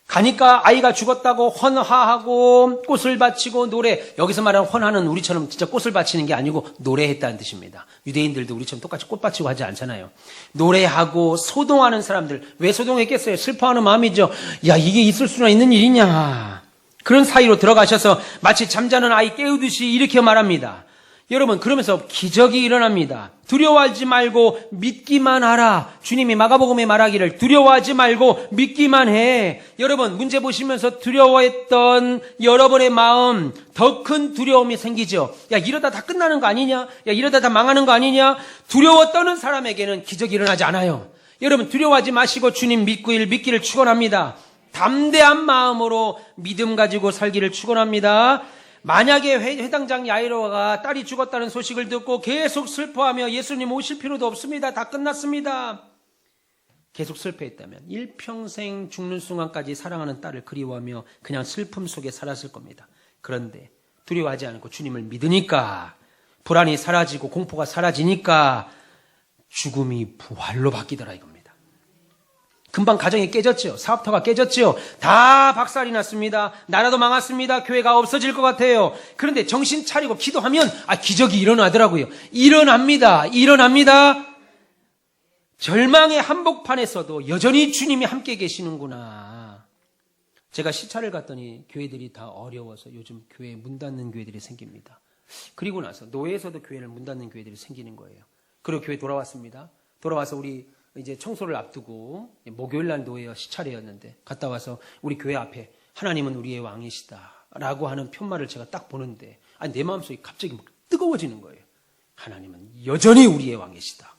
Speaker 1: 가니까 아이가 죽었다고 헌화하고 꽃을 바치고 노래. 여기서 말하는 헌화는 우리처럼 진짜 꽃을 바치는 게 아니고 노래했다는 뜻입니다. 유대인들도 우리처럼 똑같이 꽃 바치고 하지 않잖아요. 노래하고 소동하는 사람들. 왜 소동했겠어요? 슬퍼하는 마음이죠. 야, 이게 있을 수나 있는 일이냐. 그런 사이로 들어가셔서 마치 잠자는 아이 깨우듯이 이렇게 말합니다. 여러분, 그러면서 기적이 일어납니다. 두려워하지 말고 믿기만 하라. 주님이 마가복음에 말하기를 두려워하지 말고 믿기만 해. 여러분, 문제 보시면서 두려워했던 여러분의 마음, 더 큰 두려움이 생기죠. 야, 이러다 다 끝나는 거 아니냐? 야, 이러다 다 망하는 거 아니냐? 두려워 떠는 사람에게는 기적이 일어나지 않아요. 여러분, 두려워하지 마시고 주님 믿기를 축원합니다. 담대한 마음으로 믿음 가지고 살기를 축원합니다. 만약에 회당장 야이로가 딸이 죽었다는 소식을 듣고 계속 슬퍼하며 예수님 오실 필요도 없습니다. 다 끝났습니다. 계속 슬퍼했다면 일평생 죽는 순간까지 사랑하는 딸을 그리워하며 그냥 슬픔 속에 살았을 겁니다. 그런데 두려워하지 않고 주님을 믿으니까 불안이 사라지고 공포가 사라지니까 죽음이 부활로 바뀌더라 이겁니다. 금방 가정이 깨졌죠. 사업터가 깨졌죠. 다 박살이 났습니다. 나라도 망했습니다. 교회가 없어질 것 같아요. 그런데 정신 차리고 기도하면 기적이 일어나더라고요. 일어납니다. 절망의 한복판에서도 여전히 주님이 함께 계시는구나. 제가 시차를 갔더니 교회들이 다 어려워서 요즘 교회에 문 닫는 교회들이 생깁니다. 그리고 나서 노예에서도 교회를 문 닫는 교회들이 생기는 거예요. 그리고 교회 돌아왔습니다. 돌아와서 우리 이제 청소를 앞두고 목요일 날 노예 시차례였는데 갔다 와서 우리 교회 앞에 하나님은 우리의 왕이시다라고 하는 편말을 제가 딱 보는데 내 마음속이 갑자기 막 뜨거워지는 거예요. 하나님은 여전히 우리의 왕이시다.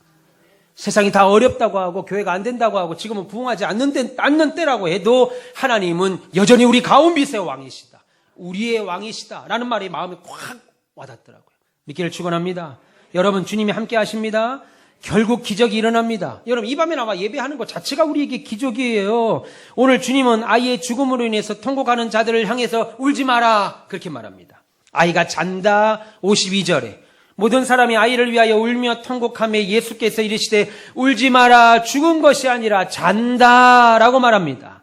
Speaker 1: 세상이 다 어렵다고 하고 교회가 안 된다고 하고 지금은 부흥하지 않는 때라고 해도 하나님은 여전히 우리 가운비세의 왕이시다. 우리의 왕이시다라는 말이 마음에 확 와닿더라고요. 믿기를 축원합니다. 여러분 주님이 함께 하십니다. 결국 기적이 일어납니다. 여러분 이 밤에 나와 예배하는 것 자체가 우리에게 기적이에요. 오늘 주님은 아이의 죽음으로 인해서 통곡하는 자들을 향해서 울지 마라 그렇게 말합니다. 아이가 잔다 52절에 모든 사람이 아이를 위하여 울며 통곡하며 예수께서 이르시되 울지 마라 죽은 것이 아니라 잔다라고 말합니다.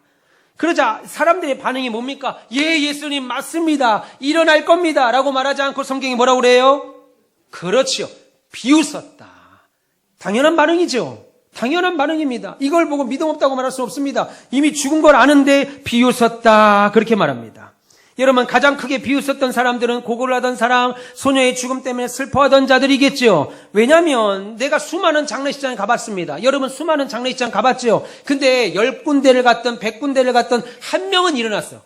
Speaker 1: 그러자 사람들의 반응이 뭡니까? 예, 예수님 맞습니다. 일어날 겁니다 라고 말하지 않고 성경이 뭐라고 그래요? 그렇죠. 비웃었다. 당연한 반응이죠. 당연한 반응입니다. 이걸 보고 믿음 없다고 말할 수 없습니다. 이미 죽은 걸 아는데 비웃었다 그렇게 말합니다. 여러분 가장 크게 비웃었던 사람들은 고골을 하던 사람, 소녀의 죽음 때문에 슬퍼하던 자들이겠죠. 왜냐하면 내가 수많은 장례식장에 가봤습니다. 여러분 수많은 장례식장 가봤죠. 근데 10군데를 갔든 100군데를 갔든 한 명은 일어났어.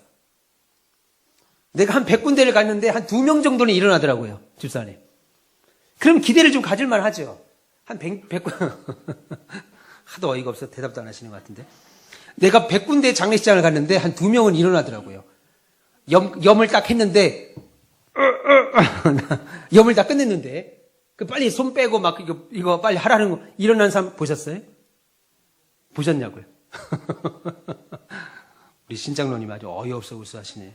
Speaker 1: 내가 한 100군데를 갔는데 한 2명 정도는 일어나더라고요. 집사님. 그럼 기대를 좀 가질만 하죠. 한 100 하도 어이가 없어 대답도 안 하시는 것 같은데. 내가 100군데 장례식장을 갔는데 한 2명은 일어나더라고요. 염을 딱 했는데 염을 다 끝냈는데 빨리 손 빼고 막 이거 빨리 하라는 거 일어난 사람 보셨어요? 보셨냐고요? 우리 신장로님 아주 어이없어 웃으시네.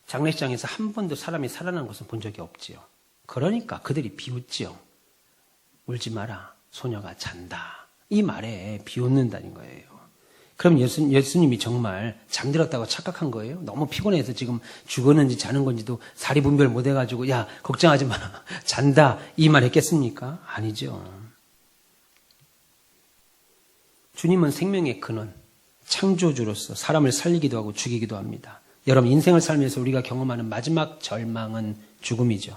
Speaker 1: 장례식장에서 한 번도 사람이 살아난 것은 본 적이 없지요. 그러니까 그들이 비웃지요. 울지 마라. 소녀가 잔다. 이 말에 비웃는다는 거예요. 그럼 예수님이 정말 잠들었다고 착각한 거예요? 너무 피곤해서 지금 죽었는지 자는 건지도 사리분별 못 해가지고 야 걱정하지 마라. 잔다. 이 말 했겠습니까? 아니죠. 주님은 생명의 근원, 창조주로서 사람을 살리기도 하고 죽이기도 합니다. 여러분, 인생을 살면서 우리가 경험하는 마지막 절망은 죽음이죠.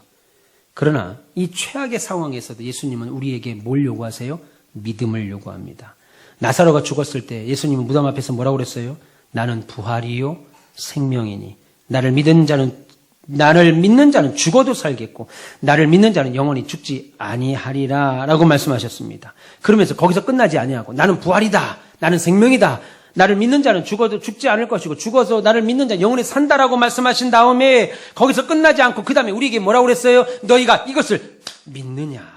Speaker 1: 그러나 이 최악의 상황에서도 예수님은 우리에게 뭘 요구하세요? 믿음을 요구합니다. 나사로가 죽었을 때 예수님은 무덤 앞에서 뭐라고 그랬어요? 나는 부활이요 생명이니 나를 믿는 자는 죽어도 살겠고 나를 믿는 자는 영원히 죽지 아니하리라 라고 말씀하셨습니다. 그러면서 거기서 끝나지 아니하고 나는 부활이다. 나는 생명이다. 나를 믿는 자는 죽어도 죽지 않을 것이고 죽어서 나를 믿는 자는 영원히 산다라고 말씀하신 다음에 거기서 끝나지 않고 그 다음에 우리에게 뭐라고 그랬어요? 너희가 이것을 믿느냐?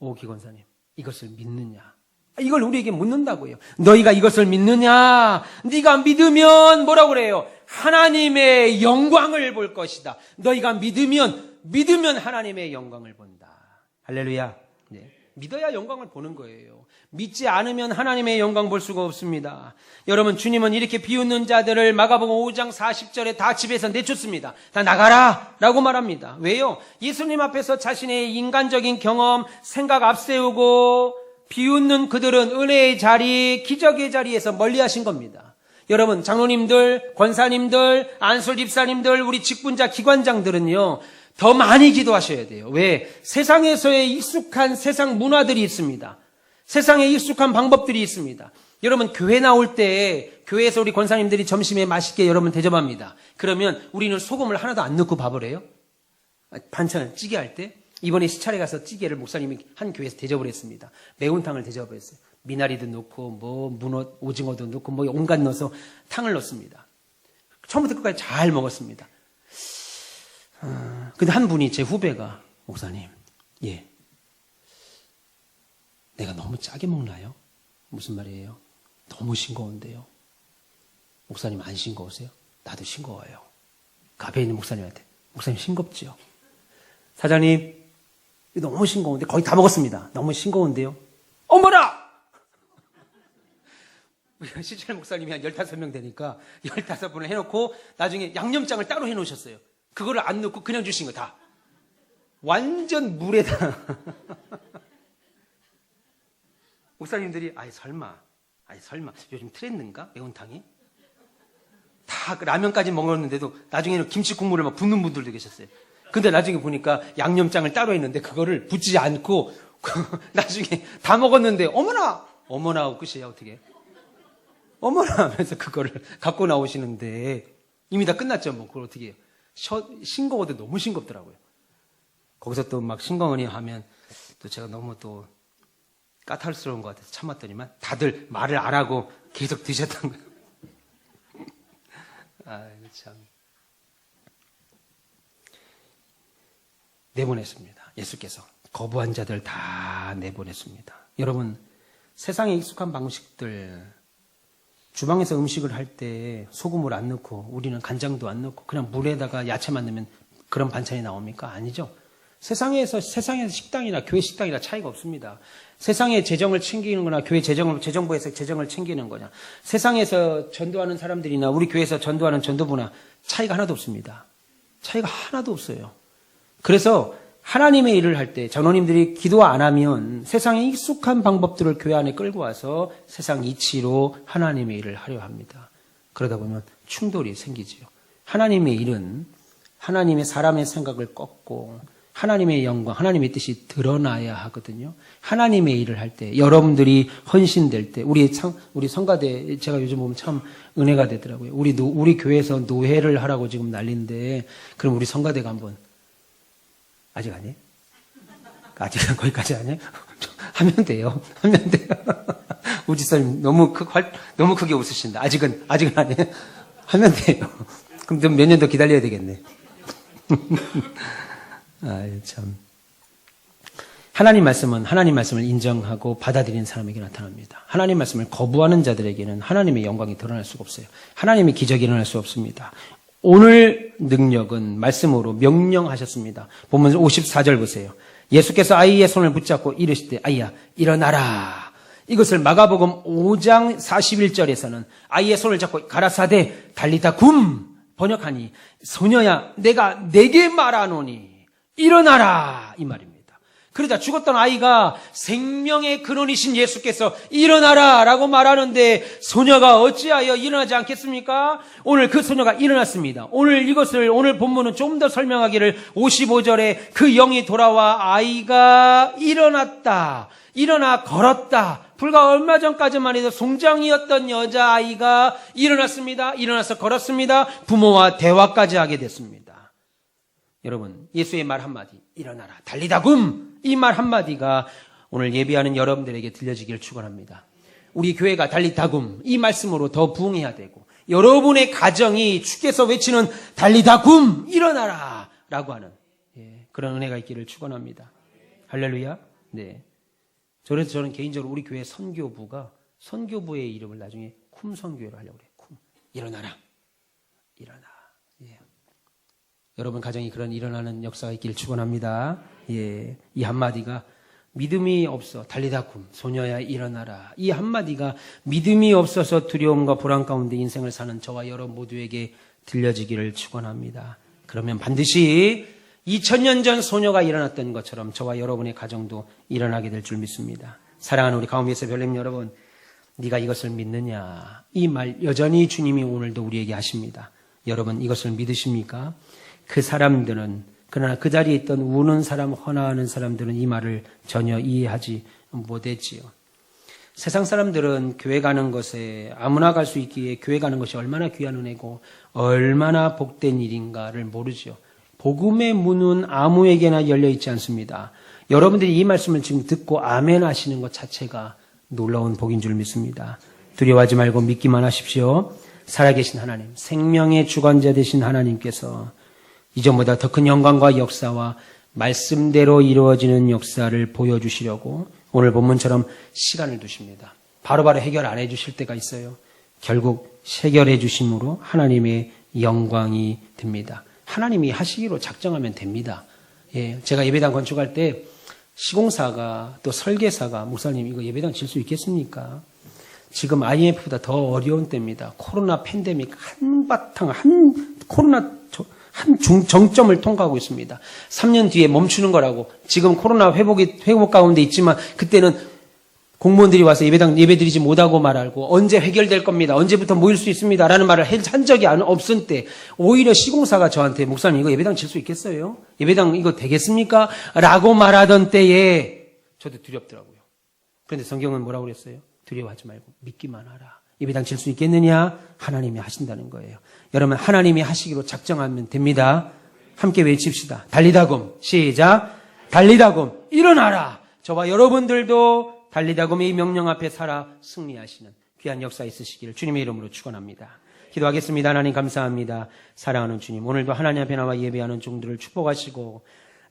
Speaker 1: 오 기권사님, 이것을 믿느냐? 이걸 우리에게 묻는다고요. 너희가 이것을 믿느냐? 네가 믿으면 뭐라고 그래요? 하나님의 영광을 볼 것이다. 너희가 믿으면 하나님의 영광을 본다. 할렐루야. 네. 믿어야 영광을 보는 거예요. 믿지 않으면 하나님의 영광 볼 수가 없습니다. 여러분, 주님은 이렇게 비웃는 자들을 마가복음 5장 40절에 다 집에서 내쫓습니다. 다 나가라 라고 말합니다. 왜요? 예수님 앞에서 자신의 인간적인 경험, 생각 앞세우고 비웃는 그들은 은혜의 자리, 기적의 자리에서 멀리 하신 겁니다. 여러분, 장로님들, 권사님들, 안술 집사님들, 우리 직분자 기관장들은요, 더 많이 기도하셔야 돼요. 왜? 세상에서의 익숙한 세상 문화들이 있습니다. 세상에 익숙한 방법들이 있습니다. 여러분, 교회 나올 때 교회에서 우리 권사님들이 점심에 맛있게 여러분 대접합니다. 그러면 우리는 소금을 하나도 안 넣고 밥을 해요. 반찬을 찌개 할 때 이번에 시찰에 가서 찌개를 목사님이 한 교회에서 대접을 했습니다. 매운탕을 대접을 했어요. 미나리도 넣고 뭐 문어, 오징어도 넣고 뭐 온갖 넣어서 탕을 넣습니다. 처음부터 끝까지 잘 먹었습니다. 근데 한 분이 제 후배가 목사님, 예, 내가 너무 짜게 먹나요? 무슨 말이에요? 너무 싱거운데요. 목사님 안 싱거우세요? 나도 싱거워요. 그 앞에 있는 목사님한테 목사님 싱겁지요? 사장님 너무 싱거운데 거의 다 먹었습니다. 너무 싱거운데요. 어머나! 시철 목사님이 한 15명 되니까 15분을 해놓고 나중에 양념장을 따로 해놓으셨어요. 그거를 안 넣고 그냥 주신 거 다. 완전 물에다. 목사님들이 아이 설마 요즘 트렌드인가? 매운탕이? 다 라면까지 먹었는데도 나중에는 김치 국물을 막 붓는 분들도 계셨어요. 근데 나중에 보니까 양념장을 따로 했는데 그거를 붓지 않고 나중에 다 먹었는데 어머나 하고 끝이에요. 어떻게 어머나 하면서 그거를 갖고 나오시는데 이미 다 끝났죠. 뭐 그걸 어떻게 해요. 싱거워도 너무 싱겁더라고요. 거기서 또 막 싱거우니 하면 또 제가 너무 또 까탈스러운 것 같아서 참았더니만 다들 말을 안 하고 계속 드셨던 거예요. 아이고 참. 내보냈습니다. 예수께서 거부한 자들 다 내보냈습니다. 여러분, 세상에 익숙한 방식들, 주방에서 음식을 할 때 소금을 안 넣고 우리는 간장도 안 넣고 그냥 물에다가 야채만 넣으면 그런 반찬이 나옵니까? 아니죠. 세상에서 식당이나 교회 식당이나 차이가 없습니다. 세상의 재정을 챙기는 거나 교회 재정부에서 재정을 챙기는 거냐. 세상에서 전도하는 사람들이나 우리 교회에서 전도하는 전도부나 차이가 하나도 없습니다. 차이가 하나도 없어요. 그래서 하나님의 일을 할 때 전도님들이 기도 안 하면 세상에 익숙한 방법들을 교회 안에 끌고 와서 세상 이치로 하나님의 일을 하려 합니다. 그러다 보면 충돌이 생기지요. 하나님의 일은 하나님의 사람의 생각을 꺾고 하나님의 영광, 하나님의 뜻이 드러나야 하거든요. 하나님의 일을 할 때, 여러분들이 헌신될 때, 우리 성가대, 제가 요즘 보면 참 은혜가 되더라고요. 우리 교회에서 노회를 하라고 지금 난리인데, 그럼 우리 성가대가 한번, 아직 아니에요? 아직은 거기까지 아니에요? 하면 돼요. 우리 집사님 너무 크게 웃으신다. 아직은 아니에요? 하면 돼요. 그럼 좀 몇 년 더 기다려야 되겠네. 아유, 참. 하나님 말씀을 인정하고 받아들이는 사람에게 나타납니다. 하나님 말씀을 거부하는 자들에게는 하나님의 영광이 드러날 수가 없어요. 하나님의 기적이 일어날 수 없습니다. 오늘 능력은 말씀으로 명령하셨습니다. 보면 54절 보세요. 예수께서 아이의 손을 붙잡고 이르시되 아이야 일어나라. 이것을 마가복음 5장 41절에서는 아이의 손을 잡고 가라사대 달리다 굼 번역하니 소녀야 내가 네게 말하노니 일어나라 이 말입니다. 그러자 죽었던 아이가 생명의 근원이신 예수께서 일어나라 라고 말하는데 소녀가 어찌하여 일어나지 않겠습니까? 오늘 그 소녀가 일어났습니다. 오늘 본문은 좀 더 설명하기를 55절에 그 영이 돌아와 아이가 일어났다. 일어나 걸었다. 불과 얼마 전까지만 해도 송장이었던 여자아이가 일어났습니다. 일어나서 걸었습니다. 부모와 대화까지 하게 됐습니다. 여러분, 예수의 말 한마디, 일어나라, 달리다굼, 이 말 한마디가 오늘 예배하는 여러분들에게 들려지기를 축원합니다. 우리 교회가 달리다굼, 이 말씀으로 더 부응해야 되고, 여러분의 가정이 주께서 외치는 달리다굼, 일어나라 라고 하는 그런 은혜가 있기를 축원합니다. 할렐루야. 네. 그래서 저는 개인적으로 우리 교회 선교부의 이름을 나중에 쿰 선교회로 하려고 그래요. 쿰. 일어나라. 일어나. 예. 여러분 가정이 그런 일어나는 역사가 있기를 축원합니다. 예. 이 한마디가 믿음이 없어 달리다굼 소녀야 일어나라. 이 한마디가 믿음이 없어서 두려움과 불안 가운데 인생을 사는 저와 여러분 모두에게 들려지기를 축원합니다. 그러면 반드시 2000년 전 소녀가 일어났던 것처럼 저와 여러분의 가정도 일어나게 될 줄 믿습니다. 사랑하는 우리 가운데서 별님 여러분, 네가 이것을 믿느냐? 이 말 여전히 주님이 오늘도 우리에게 하십니다. 여러분 이것을 믿으십니까? 그 사람들은 그러나 그 자리에 있던 우는 사람, 헌화하는 사람들은 이 말을 전혀 이해하지 못했지요. 세상 사람들은 교회 가는 것에 아무나 갈 수 있기에 교회 가는 것이 얼마나 귀한 은혜고 얼마나 복된 일인가를 모르죠. 복음의 문은 아무에게나 열려 있지 않습니다. 여러분들이 이 말씀을 지금 듣고 아멘 하시는 것 자체가 놀라운 복인 줄 믿습니다. 두려워하지 말고 믿기만 하십시오. 살아계신 하나님, 생명의 주관자 되신 하나님께서 이전보다 더 큰 영광과 역사와 말씀대로 이루어지는 역사를 보여주시려고 오늘 본문처럼 시간을 두십니다. 바로바로 해결 안 해주실 때가 있어요. 결국 해결해 주심으로 하나님의 영광이 됩니다. 하나님이 하시기로 작정하면 됩니다. 예, 제가 예배당 건축할 때 시공사가 또 설계사가 목사님 이거 예배당 질 수 있겠습니까? 지금 IMF보다 더 어려운 때입니다. 코로나 팬데믹 한바탕 정점을 통과하고 있습니다. 3년 뒤에 멈추는 거라고. 지금 코로나 회복 가운데 있지만 그때는 공무원들이 와서 예배 드리지 못하고 말하고 언제 해결될 겁니다. 언제부터 모일 수 있습니다. 라는 말을 한 적이 없을 때 오히려 시공사가 저한테 목사님 이거 예배당 질 수 있겠어요? 예배당 이거 되겠습니까? 라고 말하던 때에 저도 두렵더라고요. 그런데 성경은 뭐라고 그랬어요? 두려워하지 말고 믿기만 하라. 예배당 질 수 있겠느냐? 하나님이 하신다는 거예요. 여러분 하나님이 하시기로 작정하면 됩니다. 함께 외칩시다. 달리다굼. 시작. 달리다굼. 일어나라. 저와 여러분들도 달리다굼의 이 명령 앞에 살아 승리하시는 귀한 역사 있으시기를 주님의 이름으로 축원합니다. 기도하겠습니다. 하나님 감사합니다. 사랑하는 주님, 오늘도 하나님 앞에 나와 예배하는 종들을 축복하시고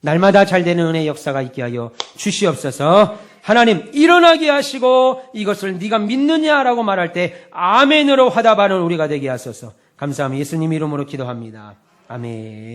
Speaker 1: 날마다 잘 되는 은혜의 역사가 있게 하여 주시옵소서. 하나님 일어나게 하시고 이것을 네가 믿느냐라고 말할 때 아멘으로 화답하는 우리가 되게 하소서. 감사합니다. 예수님 이름으로 기도합니다. 아멘.